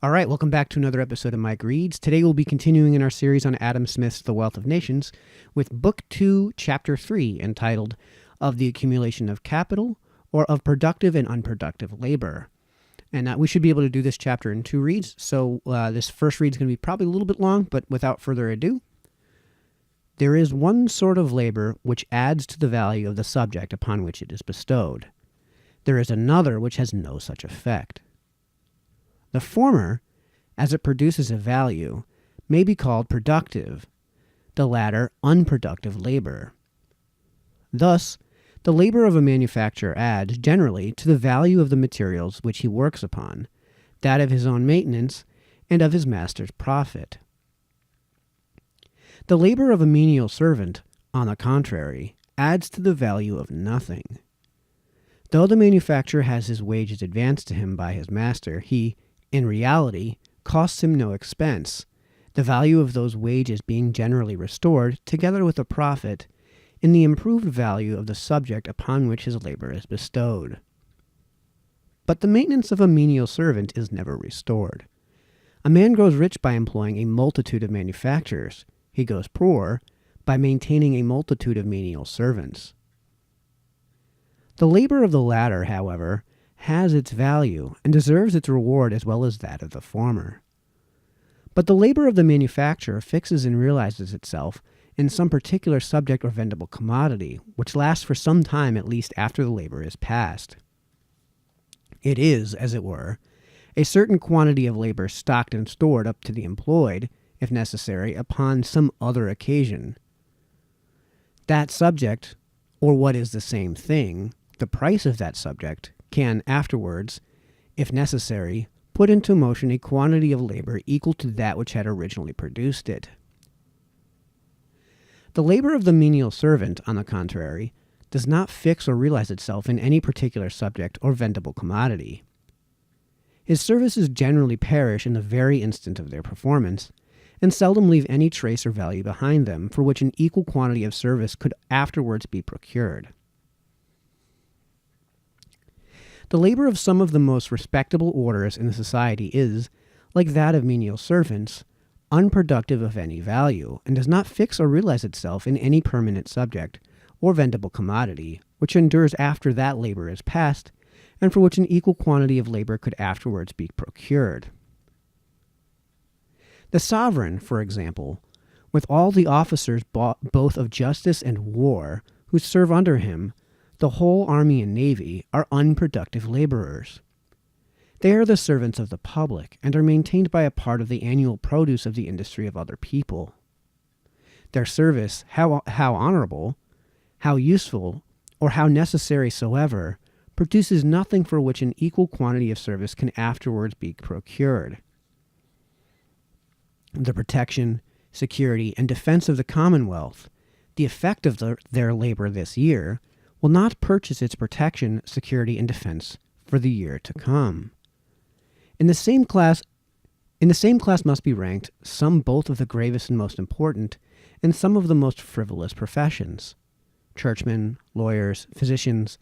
All right, welcome back to another episode of Mike Reads. Today we'll be continuing in our series on Adam Smith's The Wealth of Nations with Book 2, Chapter 3, entitled Of the Accumulation of Capital, or of Productive and Unproductive Labor. And we should be able to do this chapter in 2 reads, so this first read is going to be probably a little bit long, but without further ado. There is one sort of labor which adds to the value of the subject upon which it is bestowed. There is another which has no such effect. The former, as it produces a value, may be called productive, the latter unproductive labor. Thus, the labor of a manufacturer adds, generally, to the value of the materials which he works upon, that of his own maintenance, and of his master's profit. The labor of a menial servant, on the contrary, adds to the value of nothing. Though the manufacturer has his wages advanced to him by his master, he, in reality, costs him no expense, the value of those wages being generally restored, together with a profit, in the improved value of the subject upon which his labor is bestowed. But the maintenance of a menial servant is never restored. A man grows rich by employing a multitude of manufacturers. He goes poor by maintaining a multitude of menial servants. The labor of the latter, however, has its value and deserves its reward as well as that of the former. But the labor of the manufacturer fixes and realizes itself in some particular subject or vendible commodity, which lasts for some time at least after the labor is past. It is, as it were, a certain quantity of labor stocked and stored up to the employed, if necessary, upon some other occasion. That subject, or what is the same thing, the price of that subject, can afterwards, if necessary, put into motion a quantity of labor equal to that which had originally produced it. The labor of the menial servant, on the contrary, does not fix or realize itself in any particular subject or vendible commodity. His services generally perish in the very instant of their performance, and seldom leave any trace or value behind them for which an equal quantity of service could afterwards be procured. The labor of some of the most respectable orders in the society is, like that of menial servants, unproductive of any value, and does not fix or realize itself in any permanent subject or vendible commodity, which endures after that labor is past, and for which an equal quantity of labor could afterwards be procured. The sovereign, for example, with all the officers both of justice and war who serve under him, the whole army and navy, are unproductive laborers. They are the servants of the public, and are maintained by a part of the annual produce of the industry of other people. Their service, how honorable, how useful, or how necessary soever, produces nothing for which an equal quantity of service can afterwards be procured. The protection, security, and defense of the Commonwealth, the effect of their labor this year, will not purchase its protection, security, and defense for the year to come. In the same class must be ranked some both of the gravest and most important, and some of the most frivolous professions: churchmen, lawyers, physicians,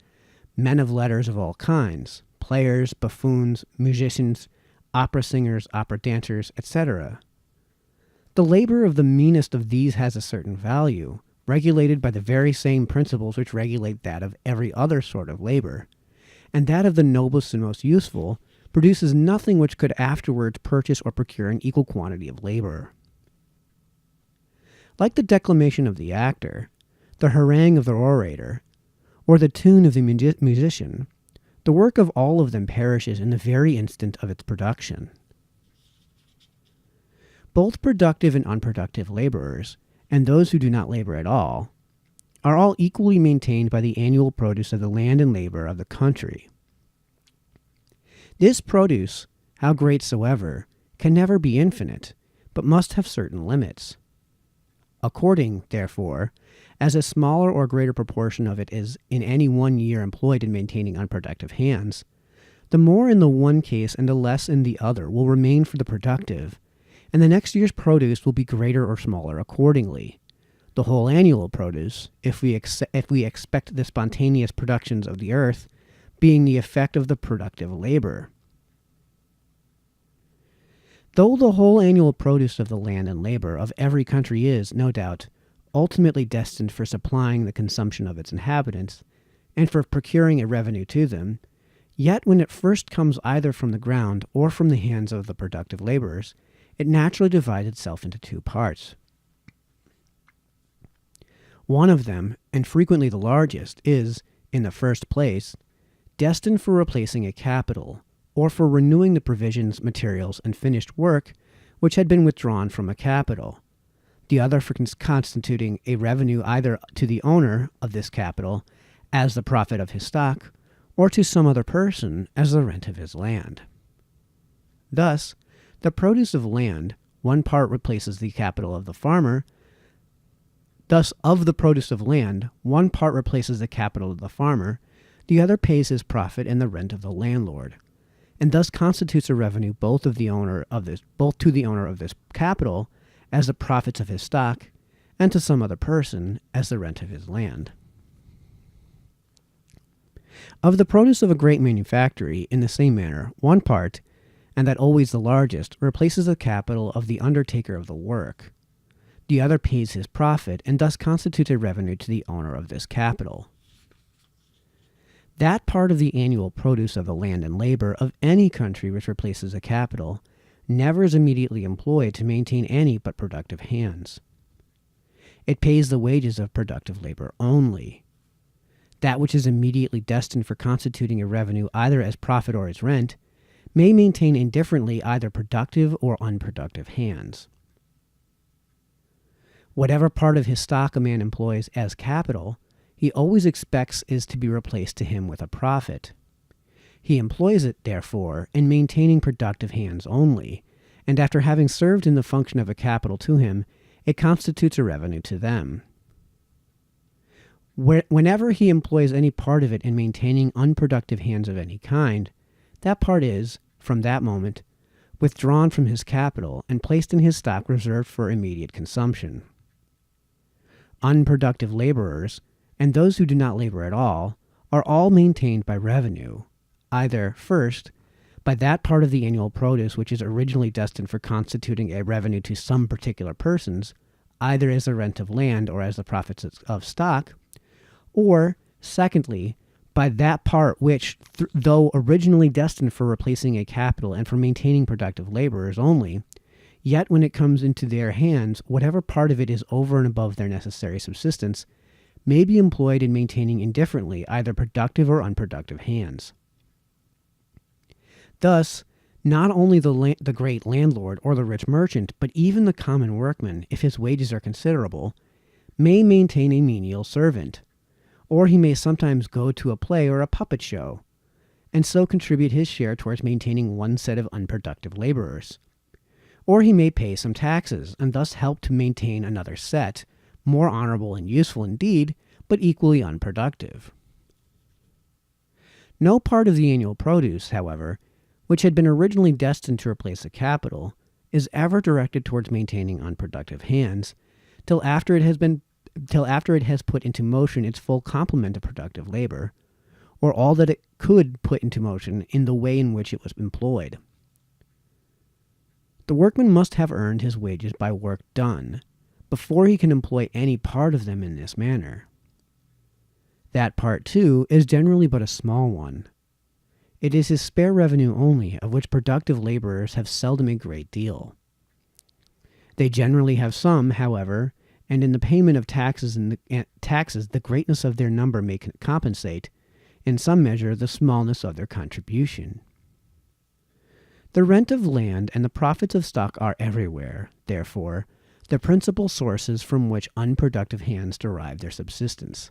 men of letters of all kinds, players, buffoons, musicians, opera singers, opera dancers, etc. The labor of the meanest of these has a certain value, regulated by the very same principles which regulate that of every other sort of labor, and that of the noblest and most useful produces nothing which could afterwards purchase or procure an equal quantity of labor. Like the declamation of the actor, the harangue of the orator, or the tune of the musician, the work of all of them perishes in the very instant of its production. Both productive and unproductive laborers, and those who do not labor at all, are all equally maintained by the annual produce of the land and labor of the country. This produce, how great soever, can never be infinite, but must have certain limits. According, therefore, as a smaller or greater proportion of it is in any one year employed in maintaining unproductive hands, the more in the one case and the less in the other will remain for the productive, and the next year's produce will be greater or smaller accordingly. The whole annual produce, if we expect the spontaneous productions of the earth, being the effect of the productive labor. Though the whole annual produce of the land and labor of every country is, no doubt, ultimately destined for supplying the consumption of its inhabitants, and for procuring a revenue to them, yet when it first comes either from the ground or from the hands of the productive laborers, it naturally divides itself into two parts. One of them, and frequently the largest, is, in the first place, destined for replacing a capital, or for renewing the provisions, materials, and finished work which had been withdrawn from a capital. The other for constituting a revenue either to the owner of this capital as the profit of his stock, or to some other person as the rent of his land. Thus, the produce of land, one part replaces the capital of the farmer. Thus, of the produce of land, one part replaces the capital of the farmer, the other pays his profit and the rent of the landlord, and thus constitutes a revenue both to the owner of this capital as the profits of his stock, and to some other person as the rent of his land. Of the produce of a great manufactory, in the same manner, one part, and that always the largest, replaces the capital of the undertaker of the work. The other pays his profit, and thus constitutes a revenue to the owner of this capital. That part of the annual produce of the land and labor of any country which replaces a capital never is immediately employed to maintain any but productive hands. It pays the wages of productive labor only. That which is immediately destined for constituting a revenue either as profit or as rent may maintain indifferently either productive or unproductive hands. Whatever part of his stock a man employs as capital, he always expects is to be replaced to him with a profit. He employs it, therefore, in maintaining productive hands only, and after having served in the function of a capital to him, it constitutes a revenue to them. Whenever he employs any part of it in maintaining unproductive hands of any kind, that part is, from that moment, withdrawn from his capital and placed in his stock reserved for immediate consumption. Unproductive laborers, and those who do not labor at all, are all maintained by revenue, either, first, by that part of the annual produce which is originally destined for constituting a revenue to some particular persons, either as the rent of land or as the profits of stock, or, secondly, by that part which, though originally destined for replacing a capital and for maintaining productive laborers only, yet when it comes into their hands, whatever part of it is over and above their necessary subsistence, may be employed in maintaining indifferently either productive or unproductive hands. Thus, not only the great landlord or the rich merchant, but even the common workman, if his wages are considerable, may maintain a menial servant, or he may sometimes go to a play or a puppet show, and so contribute his share towards maintaining one set of unproductive laborers. Or he may pay some taxes, and thus help to maintain another set, more honorable and useful indeed, but equally unproductive. No part of the annual produce, however, which had been originally destined to replace a capital, is ever directed towards maintaining unproductive hands, till after it has put into motion its full complement of productive labor, or all that it could put into motion in the way in which it was employed. The workman must have earned his wages by work done, before he can employ any part of them in this manner. That part, too, is generally but a small one. It is his spare revenue only, of which productive laborers have seldom a great deal. They generally have some, however, and in the payment of taxes the greatness of their number may compensate, in some measure, the smallness of their contribution. The rent of land and the profits of stock are everywhere, therefore, the principal sources from which unproductive hands derive their subsistence.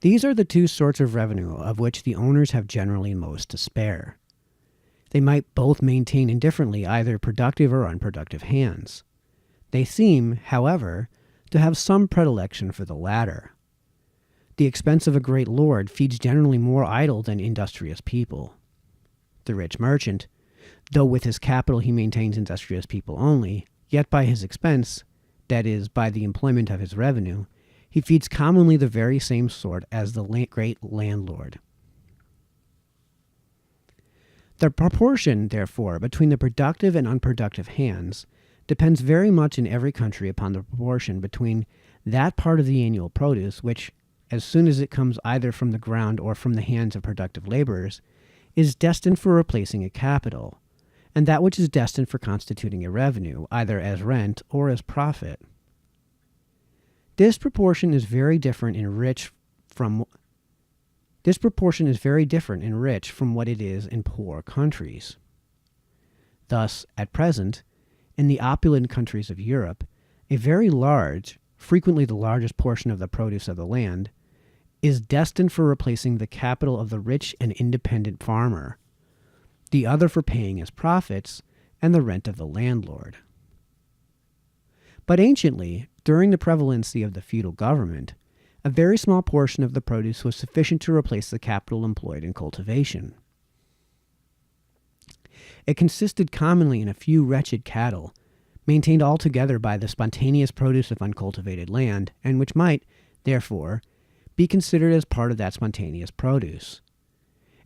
These are the two sorts of revenue of which the owners have generally most to spare. They might both maintain indifferently either productive or unproductive hands. They seem, however, to have some predilection for the latter. The expense of a great lord feeds generally more idle than industrious people. The rich merchant, though with his capital he maintains industrious people only, yet by his expense, that is, by the employment of his revenue, he feeds commonly the very same sort as the great landlord. The proportion, therefore, between the productive and unproductive hands depends very much in every country upon the proportion between that part of the annual produce which, as soon as it comes either from the ground or from the hands of productive laborers, is destined for replacing a capital, and that which is destined for constituting a revenue, either as rent or as profit. This proportion is very different in rich from what it is in poor countries. Thus, at present, in the opulent countries of Europe, a very large, frequently the largest portion of the produce of the land, is destined for replacing the capital of the rich and independent farmer, the other for paying his profits, and the rent of the landlord. But anciently, during the prevalency of the feudal government, a very small portion of the produce was sufficient to replace the capital employed in cultivation. It consisted commonly in a few wretched cattle, maintained altogether by the spontaneous produce of uncultivated land, and which might, therefore, be considered as part of that spontaneous produce.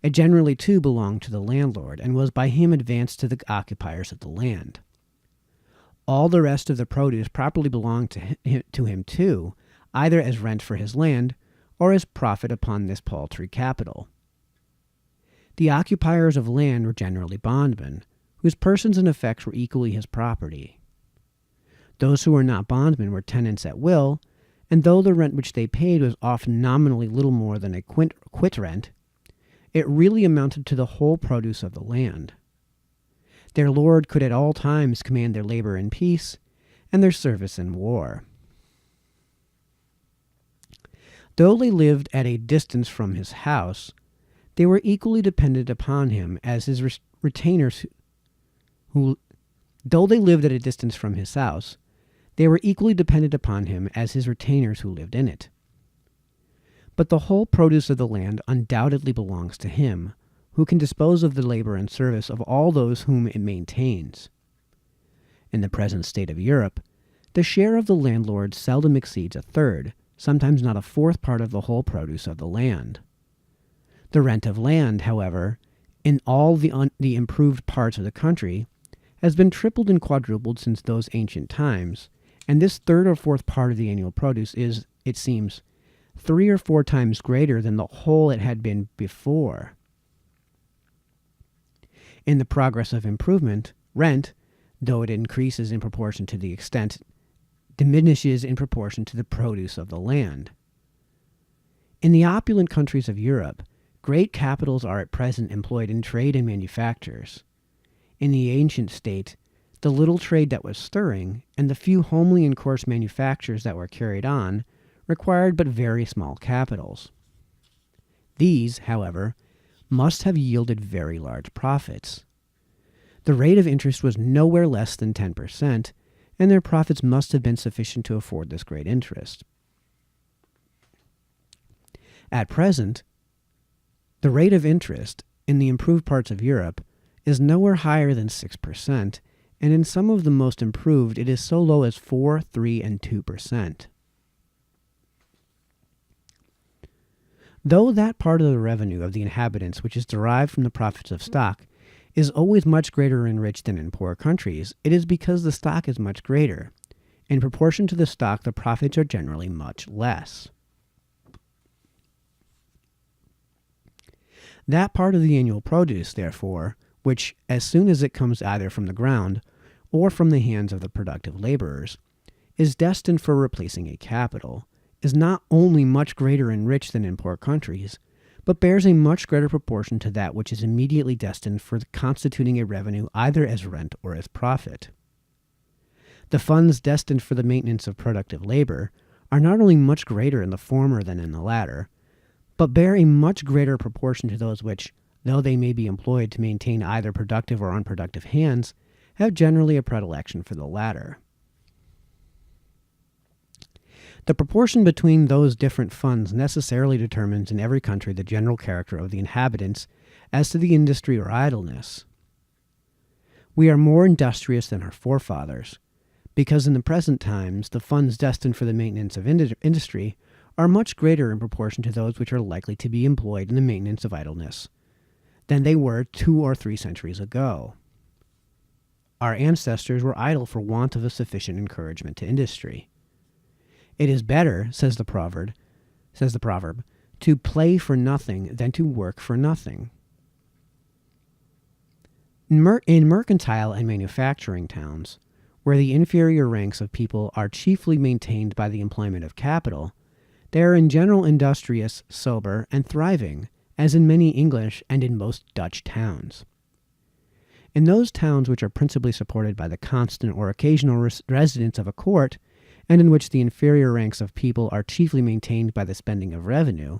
It generally, too, belonged to the landlord, and was by him advanced to the occupiers of the land. All the rest of the produce properly belonged to him, too, either as rent for his land, or as profit upon this paltry capital. The occupiers of land were generally bondmen, whose persons and effects were equally his property. Those who were not bondmen were tenants at will, and though the rent which they paid was often nominally little more than a quit rent, it really amounted to the whole produce of the land. Their lord could at all times command their labor in peace, and their service in war. Though they lived at a distance from his house, they were equally dependent upon him as his retainers Though they lived at a distance from his house, they were equally dependent upon him as his retainers who lived in it. But the whole produce of the land undoubtedly belongs to him, who can dispose of the labor and service of all those whom it maintains. In the present state of Europe, the share of the landlord seldom exceeds a third, sometimes not a fourth part of the whole produce of the land. The rent of land, however, in all the improved parts of the country, has been tripled and quadrupled since those ancient times, and this third or fourth part of the annual produce is, it seems, 3 or 4 times greater than the whole it had been before. In the progress of improvement, rent, though it increases in proportion to the extent, diminishes in proportion to the produce of the land. In the opulent countries of Europe, great capitals are at present employed in trade and manufactures. In the ancient state, the little trade that was stirring, and the few homely and coarse manufactures that were carried on, required but very small capitals. These, however, must have yielded very large profits. The rate of interest was nowhere less than 10%, and their profits must have been sufficient to afford this great interest. At present, the rate of interest in the improved parts of Europe is nowhere higher than 6%, and in some of the most improved it is so low as 4, 3, and 2%. Though that part of the revenue of the inhabitants which is derived from the profits of stock is always much greater in rich than in poor countries, it is because the stock is much greater. In proportion to the stock, the profits are generally much less. That part of the annual produce, therefore, which, as soon as it comes either from the ground or from the hands of the productive laborers, is destined for replacing a capital, is not only much greater in rich than in poor countries, but bears a much greater proportion to that which is immediately destined for constituting a revenue either as rent or as profit. The funds destined for the maintenance of productive labor are not only much greater in the former than in the latter, but bear a much greater proportion to those which, though they may be employed to maintain either productive or unproductive hands, have generally a predilection for the latter. The proportion between those different funds necessarily determines in every country the general character of the inhabitants as to the industry or idleness. We are more industrious than our forefathers, because in the present times the funds destined for the maintenance of industry are much greater in proportion to those which are likely to be employed in the maintenance of idleness than they were 2 or 3 centuries ago. Our ancestors were idle for want of a sufficient encouragement to industry. It is better, says the proverb, to play for nothing than to work for nothing. In mercantile and manufacturing towns, where the inferior ranks of people are chiefly maintained by the employment of capital, they are in general industrious, sober, and thriving, as in many English and in most Dutch towns. In those towns which are principally supported by the constant or occasional residence of a court, and in which the inferior ranks of people are chiefly maintained by the spending of revenue,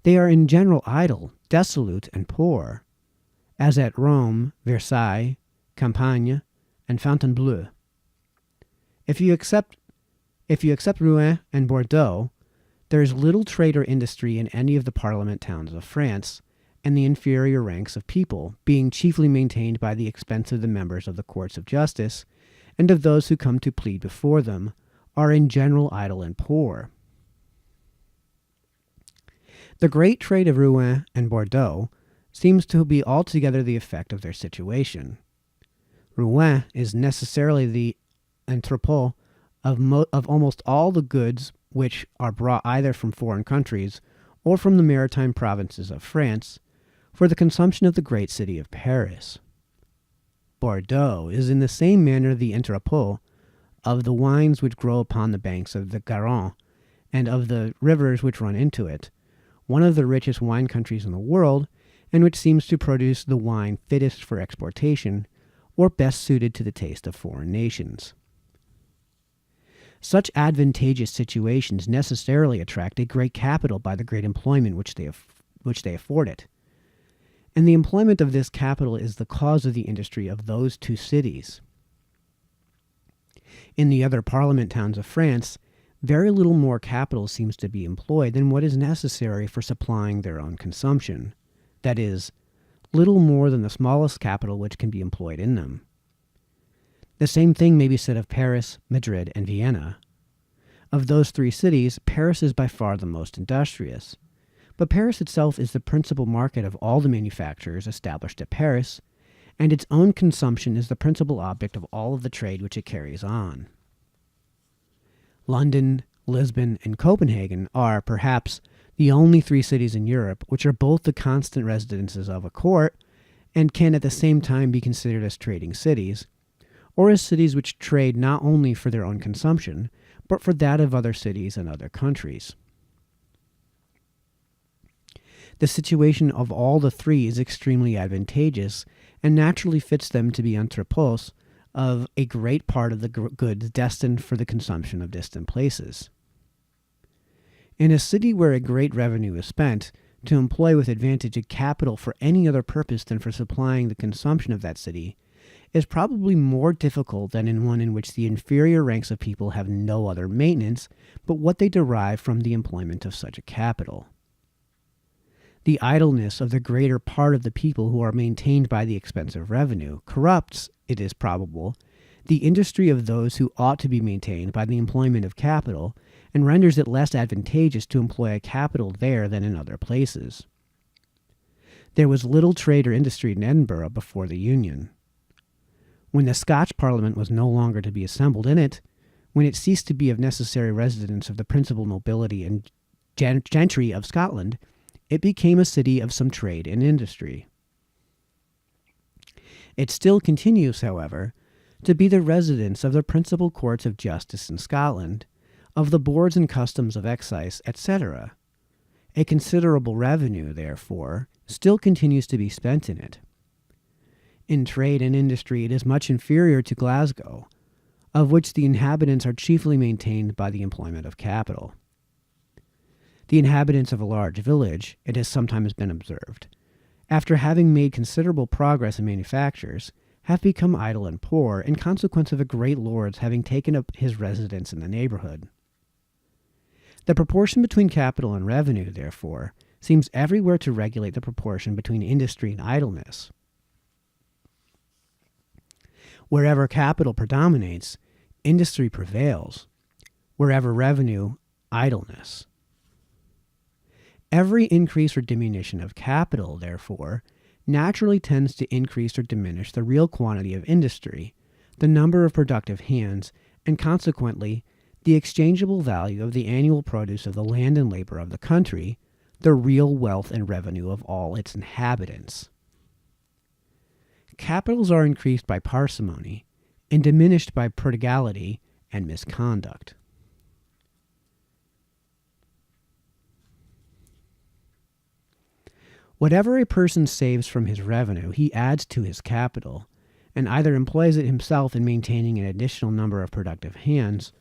they are in general idle, dissolute, and poor, as at Rome, Versailles, Campagne, and Fontainebleau. If you accept Rouen and Bordeaux, there is little trade or industry in any of the parliament towns of France, and the inferior ranks of people, being chiefly maintained by the expense of the members of the courts of justice, and of those who come to plead before them, are in general idle and poor. The great trade of Rouen and Bordeaux seems to be altogether the effect of their situation. Rouen is necessarily the entrepot of almost all the goods which are brought either from foreign countries or from the maritime provinces of France for the consumption of the great city of Paris. Bordeaux is in the same manner the entrepot of the wines which grow upon the banks of the Garonne and of the rivers which run into it, one of the richest wine countries in the world, and which seems to produce the wine fittest for exportation or best suited to the taste of foreign nations. Such advantageous situations necessarily attract a great capital by the great employment which they afford it. And the employment of this capital is the cause of the industry of those 2 cities. In the other parliament towns of France, very little more capital seems to be employed than what is necessary for supplying their own consumption. That is, little more than the smallest capital which can be employed in them. The same thing may be said of Paris, Madrid, and Vienna. Of those 3 cities, Paris is by far the most industrious. But Paris itself is the principal market of all the manufacturers established at Paris, and its own consumption is the principal object of all of the trade which it carries on. London, Lisbon, and Copenhagen are, perhaps, the only 3 cities in Europe which are both the constant residences of a court and can at the same time be considered as trading cities, or as cities which trade not only for their own consumption, but for that of other cities and other countries. The situation of all the 3 is extremely advantageous and naturally fits them to be entrepôts of a great part of the goods destined for the consumption of distant places. In a city where a great revenue is spent, to employ with advantage a capital for any other purpose than for supplying the consumption of that city is probably more difficult than in one in which the inferior ranks of people have no other maintenance but what they derive from the employment of such a capital. The idleness of the greater part of the people who are maintained by the expense of revenue corrupts, it is probable, the industry of those who ought to be maintained by the employment of capital, and renders it less advantageous to employ a capital there than in other places. There was little trade or industry in Edinburgh before the Union. When the Scotch Parliament was no longer to be assembled in it, when it ceased to be of necessary residence of the principal nobility and gentry of Scotland, it became a city of some trade and industry. It still continues, however, to be the residence of the principal courts of justice in Scotland, of the boards and customs of excise, etc. A considerable revenue, therefore, still continues to be spent in it. In trade and industry it is much inferior to Glasgow, of which the inhabitants are chiefly maintained by the employment of capital. The inhabitants of a large village, it has sometimes been observed, after having made considerable progress in manufactures, have become idle and poor in consequence of a great lord's having taken up his residence in the neighborhood. The proportion between capital and revenue, therefore, seems everywhere to regulate the proportion between industry and idleness. Wherever capital predominates, industry prevails. Wherever revenue, idleness. Every increase or diminution of capital, therefore, naturally tends to increase or diminish the real quantity of industry, the number of productive hands, and consequently, the exchangeable value of the annual produce of the land and labor of the country, the real wealth and revenue of all its inhabitants. Capitals are increased by parsimony and diminished by prodigality and misconduct. Whatever a person saves from his revenue, he adds to his capital, and either employs it himself in maintaining an additional number of productive hands,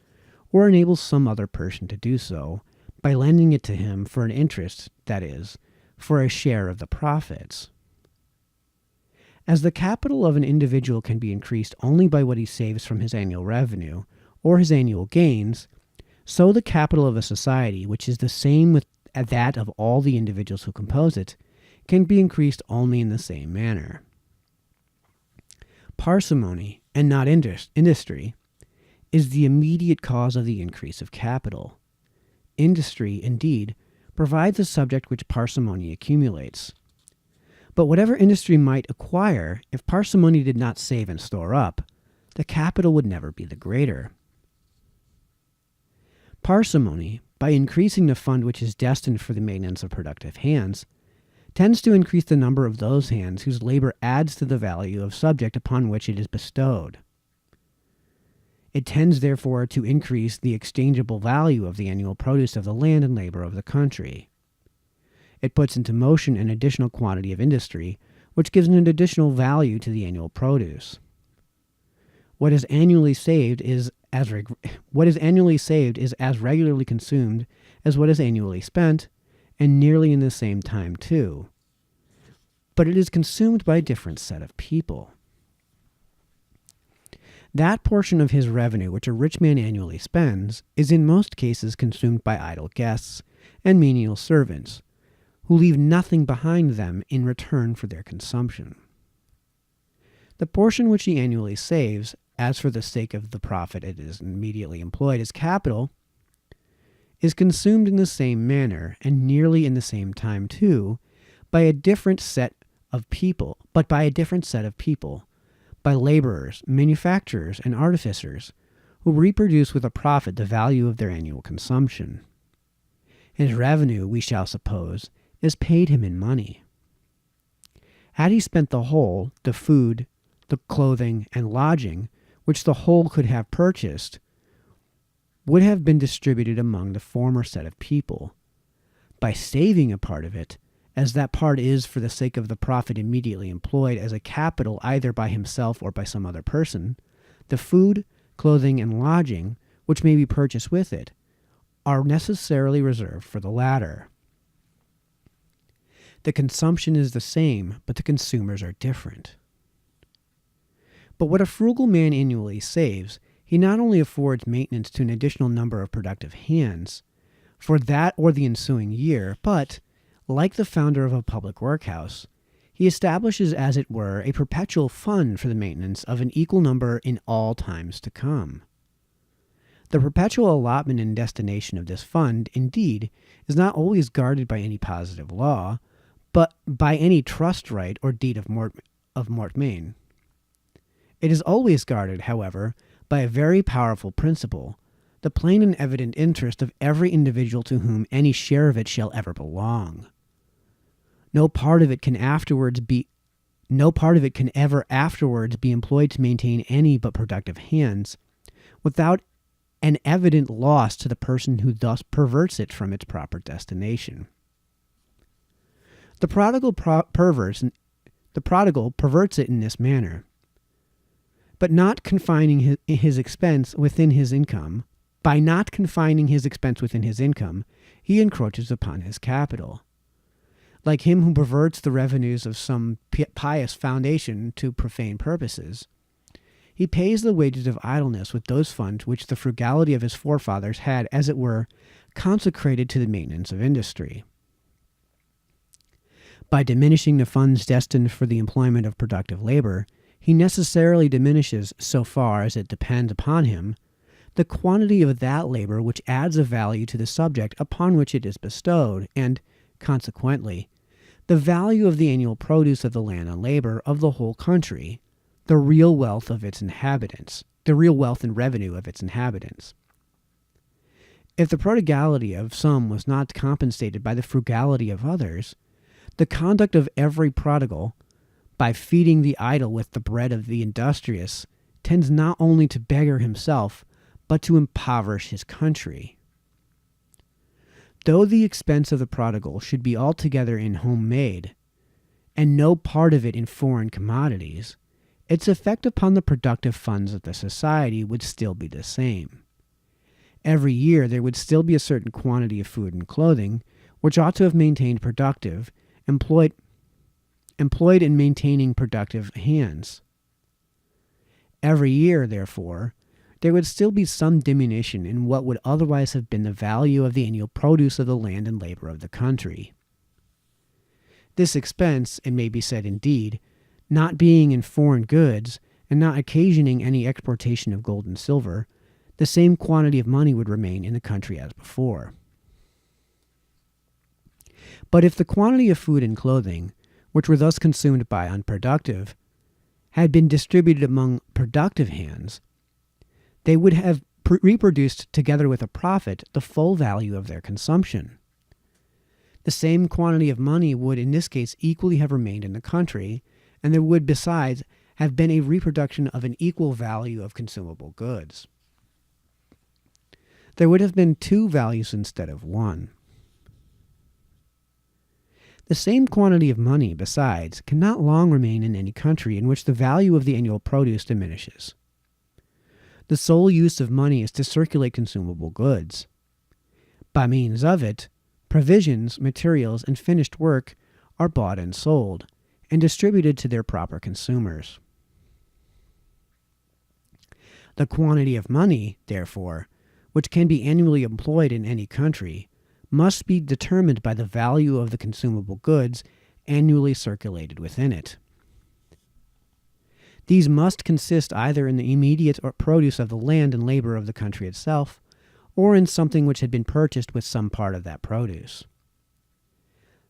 or enables some other person to do so by lending it to him for an interest, that is, for a share of the profits. As the capital of an individual can be increased only by what he saves from his annual revenue or his annual gains, so the capital of a society, which is the same with that of all the individuals who compose it, can be increased only in the same manner. Parsimony, and not industry, is the immediate cause of the increase of capital. Industry, indeed, provides a subject which parsimony accumulates. But whatever industry might acquire, if parsimony did not save and store up, the capital would never be the greater. Parsimony, by increasing the fund which is destined for the maintenance of productive hands, tends to increase the number of those hands whose labor adds to the value of subject upon which it is bestowed. It tends, therefore, to increase the exchangeable value of the annual produce of the land and labor of the country. It puts into motion an additional quantity of industry, which gives an additional value to the annual produce. What is annually saved is as regularly consumed as what is annually spent, and nearly in the same time too. But it is consumed by a different set of people. That portion of his revenue which a rich man annually spends is in most cases consumed by idle guests and menial servants, who leave nothing behind them in return for their consumption. The portion which he annually saves, as for the sake of the profit it is immediately employed as capital, is consumed in the same manner, and nearly in the same time too, by a different set of people, by laborers, manufacturers, and artificers, who reproduce with a profit the value of their annual consumption. His revenue, we shall suppose, is paid him in money. Had he spent the whole, the food, the clothing, and lodging, which the whole could have purchased, would have been distributed among the former set of people. By saving a part of it, as that part is for the sake of the profit immediately employed as a capital either by himself or by some other person, the food, clothing, and lodging, which may be purchased with it, are necessarily reserved for the latter. The consumption is the same, but the consumers are different. But what a frugal man annually saves, he not only affords maintenance to an additional number of productive hands for that or the ensuing year, but, like the founder of a public workhouse, he establishes, as it were, a perpetual fund for the maintenance of an equal number in all times to come. The perpetual allotment and destination of this fund, indeed, is not always guarded by any positive law, but by any trust right or deed of mortmain. It is always guarded, however, by a very powerful principle, the plain and evident interest of every individual to whom any share of it shall ever belong. No part of it can ever afterwards be employed to maintain any but productive hands, without an evident loss to the person who thus perverts it from its proper destination. The prodigal perverts it in this manner, but not confining his expense within his income. By not confining his expense within his income, he encroaches upon his capital. Like him who perverts the revenues of some pious foundation to profane purposes, he pays the wages of idleness with those funds which the frugality of his forefathers had, as it were, consecrated to the maintenance of industry. By diminishing the funds destined for the employment of productive labor, he necessarily diminishes, so far as it depends upon him, the quantity of that labor which adds a value to the subject upon which it is bestowed, and, consequently, the value of the annual produce of the land and labor of the whole country, the real wealth of its inhabitants, the real wealth and revenue of its inhabitants. If the prodigality of some was not compensated by the frugality of others, the conduct of every prodigal, by feeding the idle with the bread of the industrious, tends not only to beggar himself, but to impoverish his country. Though the expense of the prodigal should be altogether in home-made, and no part of it in foreign commodities, its effect upon the productive funds of the society would still be the same. Every year there would still be a certain quantity of food and clothing, which ought to have maintained productive, employed in maintaining productive hands. Every year, therefore, there would still be some diminution in what would otherwise have been the value of the annual produce of the land and labor of the country. This expense, it may be said indeed, not being in foreign goods, and not occasioning any exportation of gold and silver, the same quantity of money would remain in the country as before. But if the quantity of food and clothing, which were thus consumed by unproductive, had been distributed among productive hands, they would have reproduced, together with a profit, the full value of their consumption. The same quantity of money would in this case equally have remained in the country, and there would besides have been a reproduction of an equal value of consumable goods. There would have been two values instead of one. The same quantity of money, besides, cannot long remain in any country in which the value of the annual produce diminishes. The sole use of money is to circulate consumable goods. By means of it, provisions, materials, and finished work are bought and sold, and distributed to their proper consumers. The quantity of money, therefore, which can be annually employed in any country, must be determined by the value of the consumable goods annually circulated within it. These must consist either in the immediate produce of the land and labor of the country itself, or in something which had been purchased with some part of that produce.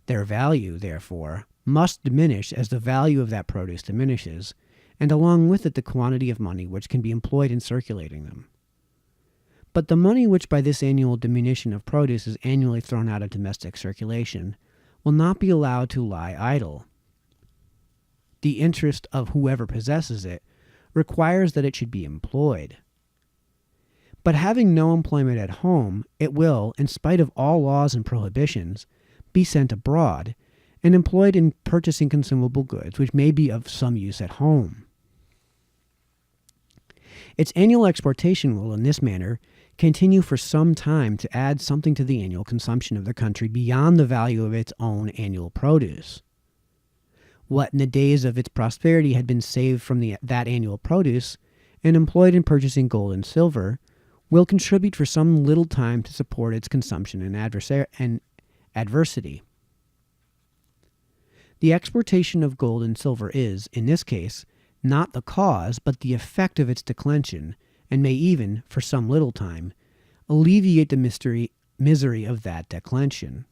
Their value, therefore, must diminish as the value of that produce diminishes, and along with it the quantity of money which can be employed in circulating them. But the money which by this annual diminution of produce is annually thrown out of domestic circulation will not be allowed to lie idle. The interest of whoever possesses it requires that it should be employed. But having no employment at home, it will, in spite of all laws and prohibitions, be sent abroad and employed in purchasing consumable goods which may be of some use at home. Its annual exportation will, in this manner, continue for some time to add something to the annual consumption of the country beyond the value of its own annual produce. What in the days of its prosperity had been saved from that annual produce and employed in purchasing gold and silver will contribute for some little time to support its consumption and adversity. The exportation of gold and silver is, in this case, not the cause but the effect of its declension, and may even, for some little time, alleviate the misery of that declension.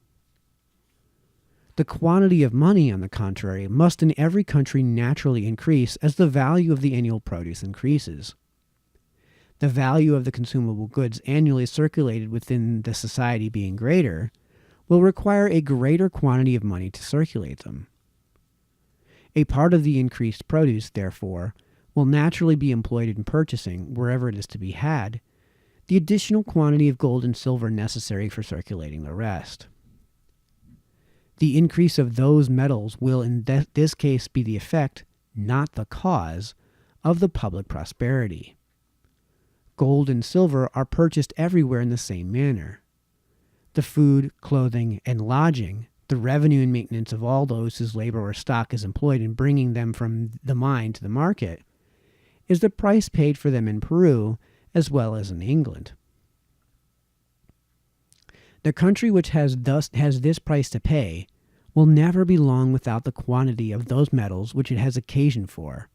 The quantity of money, on the contrary, must in every country naturally increase as the value of the annual produce increases. The value of the consumable goods annually circulated within the society being greater, will require a greater quantity of money to circulate them. A part of the increased produce, therefore, will naturally be employed in purchasing, wherever it is to be had, the additional quantity of gold and silver necessary for circulating the rest. The increase of those metals will in this case be the effect, not the cause, of the public prosperity. Gold and silver are purchased everywhere in the same manner. The food, clothing, and lodging, the revenue and maintenance of all those whose labor or stock is employed in bringing them from the mine to the market, is the price paid for them in Peru as well as in England. The country which has this price to pay will never be long without the quantity of those metals which it has occasion for,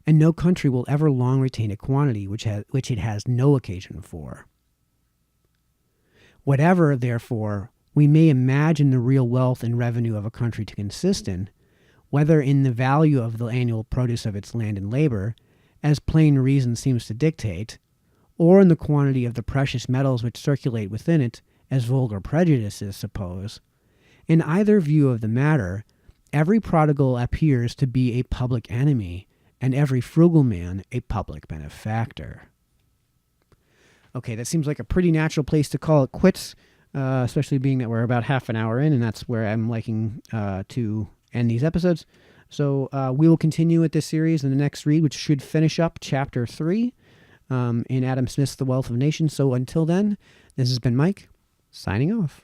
and no country will ever long retain a quantity which it has no occasion for. Whatever, therefore, we may imagine the real wealth and revenue of a country to consist in, whether in the value of the annual produce of its land and labor, as plain reason seems to dictate, or in the quantity of the precious metals which circulate within it, as vulgar prejudices suppose. In either view of the matter, every prodigal appears to be a public enemy, and every frugal man a public benefactor. Okay, that seems like a pretty natural place to call it quits, especially being that we're about half an hour in, and that's where I'm liking to end these episodes. So we will continue with this series in the next read, which should finish up Chapter 3 in Adam Smith's The Wealth of Nations. So until then, this has been Mike, signing off.